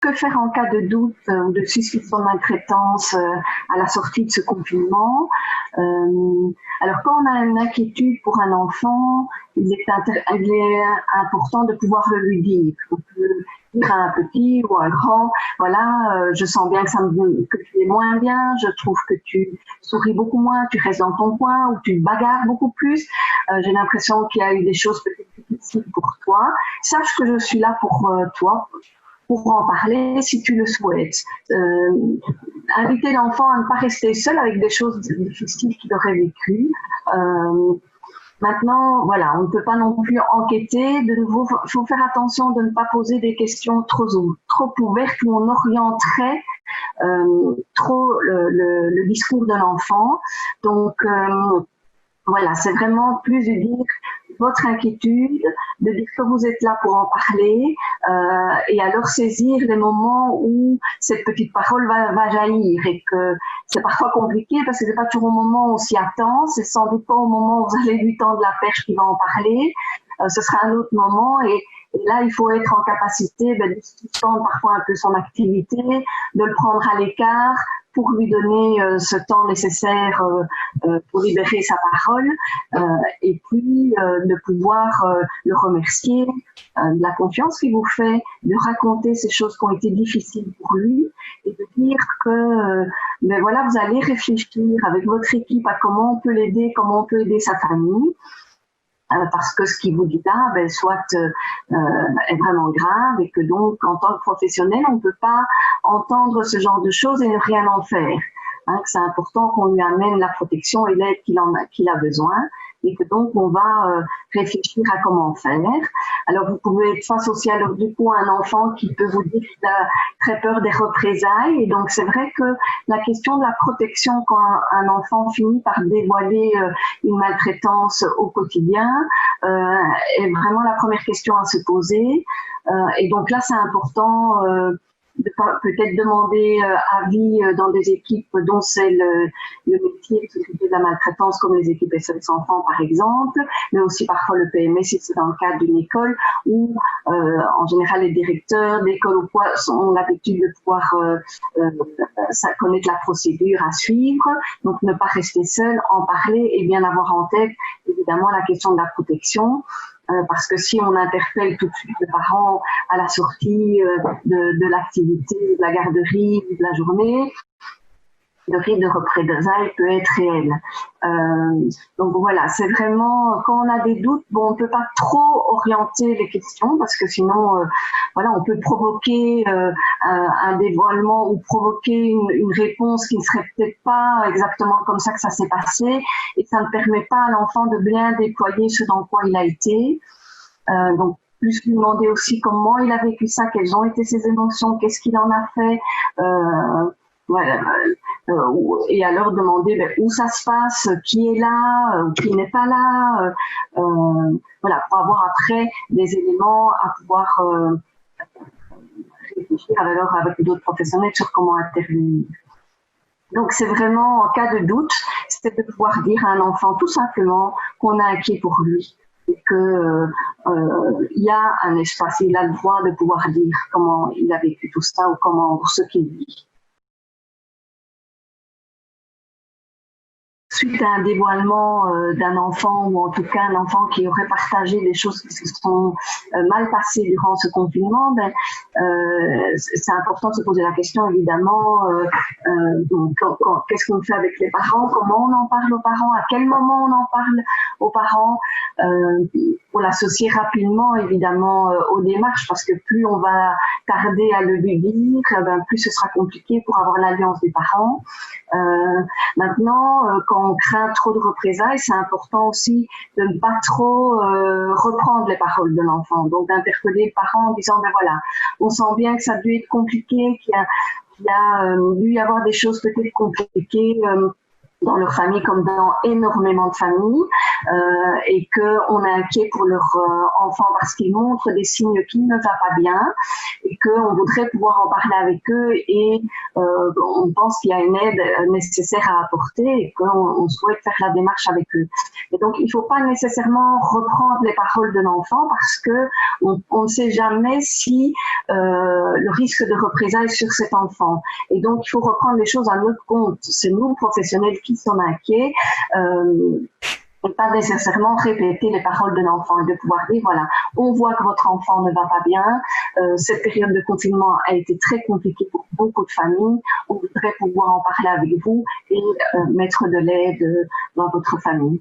que faire en cas de doute ou de suspicion de maltraitance à la sortie de ce confinement. Alors, quand on a une inquiétude pour un enfant, il est important de pouvoir le lui dire. On peut dire à un petit ou à un grand, voilà, je sens bien que tu es moins bien, je trouve que tu souris beaucoup moins, tu restes dans ton coin ou tu te bagarres beaucoup plus. J'ai l'impression qu'il y a eu des choses peut-être difficiles pour toi. Sache que je suis là pour toi, pour en parler si tu le souhaites. Inviter l'enfant à ne pas rester seul avec des choses difficiles qu'il aurait vécues. Maintenant, voilà, on ne peut pas non plus enquêter. De nouveau, il faut faire attention de ne pas poser des questions trop ouvertes où on orienterait trop le discours de l'enfant. Donc, voilà, c'est vraiment plus de dire votre inquiétude, de dire que vous êtes là pour en parler, et alors saisir les moments où cette petite parole va jaillir, et que c'est parfois compliqué parce que c'est pas toujours au moment où on s'y attend, c'est sans doute pas au moment où vous allez lui tendre la perche qui va en parler, ce sera un autre moment, et là, il faut être en capacité de suspendre parfois un peu son activité, de le prendre à l'écart pour lui donner ce temps nécessaire pour libérer sa parole, et puis de pouvoir le remercier de la confiance qu'il vous fait, de raconter ces choses qui ont été difficiles pour lui, et de dire que ben voilà, vous allez réfléchir avec votre équipe à comment on peut l'aider, comment on peut aider sa famille. Parce que ce qu'il vous dit là, ben, soit est vraiment grave, et que donc, en tant que professionnel, on ne peut pas entendre ce genre de choses et ne rien en faire. Hein, que c'est important qu'on lui amène la protection et l'aide qu'il a besoin, et que donc on va réfléchir à comment faire. Alors vous pouvez être face aussi alors du coup à un enfant qui peut vous dire qu'il a très peur des représailles, et donc c'est vrai que la question de la protection quand un enfant finit par dévoiler une maltraitance au quotidien est vraiment la première question à se poser, et donc là c'est important de peut-être demander avis dans des équipes dont c'est le métier de s'occuper de la maltraitance, comme les équipes SOS Enfants par exemple, mais aussi parfois le PMS si c'est dans le cadre d'une école où en général les directeurs d'école ou quoi ont l'habitude de pouvoir connaître la procédure à suivre, donc ne pas rester seul, en parler et bien avoir en tête évidemment la question de la protection. Parce que si on interpelle tout de suite le parent à la sortie de l'activité, de la garderie, de la journée, le risque de représailles peut être réel. Donc voilà, c'est vraiment, quand on a des doutes, bon, on ne peut pas trop orienter les questions parce que sinon, voilà, on peut provoquer un dévoilement ou provoquer une réponse qui ne serait peut-être pas exactement comme ça que ça s'est passé, et ça ne permet pas à l'enfant de bien déployer ce dans quoi il a été. Donc, plus lui demander aussi comment il a vécu ça, quelles ont été ses émotions, qu'est-ce qu'il en a fait. Voilà, et alors demander où ça se passe, qui est là, qui n'est pas là, voilà, pour avoir après des éléments à pouvoir réfléchir alors avec d'autres professionnels sur comment intervenir. Donc c'est vraiment en cas de doute, c'est de pouvoir dire à un enfant tout simplement qu'on est inquiet pour lui, et que il y a un espace, il a le droit de pouvoir dire comment il a vécu tout ça ou comment ce qu'il vit. Suite à un dévoilement d'un enfant, ou en tout cas un enfant qui aurait partagé des choses qui se sont mal passées durant ce confinement, c'est important de se poser la question évidemment, qu'est-ce qu'on fait avec les parents, comment on en parle aux parents, à quel moment on en parle aux parents, pour l'associer rapidement évidemment aux démarches, parce que plus on va tarder à le lui dire, plus ce sera compliqué pour avoir l'alliance des parents. Maintenant, quand on craint trop de représailles, c'est important aussi de ne pas trop reprendre les paroles de l'enfant. Donc d'interpeller le parent en disant, voilà, on sent bien que ça a dû être compliqué, qu'il y a dû y avoir des choses peut-être compliquées dans leur famille comme dans énormément de familles, et qu'on est inquiet pour leur enfant parce qu'ils montrent des signes qui ne vont pas bien et qu'on voudrait pouvoir en parler avec eux et on pense qu'il y a une aide nécessaire à apporter et qu'on souhaite faire la démarche avec eux. Et donc, il ne faut pas nécessairement reprendre les paroles de l'enfant parce que on ne sait jamais si le risque de représailles sur cet enfant. Et donc, il faut reprendre les choses à notre compte. C'est nous, professionnels, qui sommes inquiets. Et pas nécessairement répéter les paroles de l'enfant et de pouvoir dire, voilà, on voit que votre enfant ne va pas bien, cette période de confinement a été très compliquée pour beaucoup de familles, on voudrait pouvoir en parler avec vous et mettre de l'aide dans votre famille.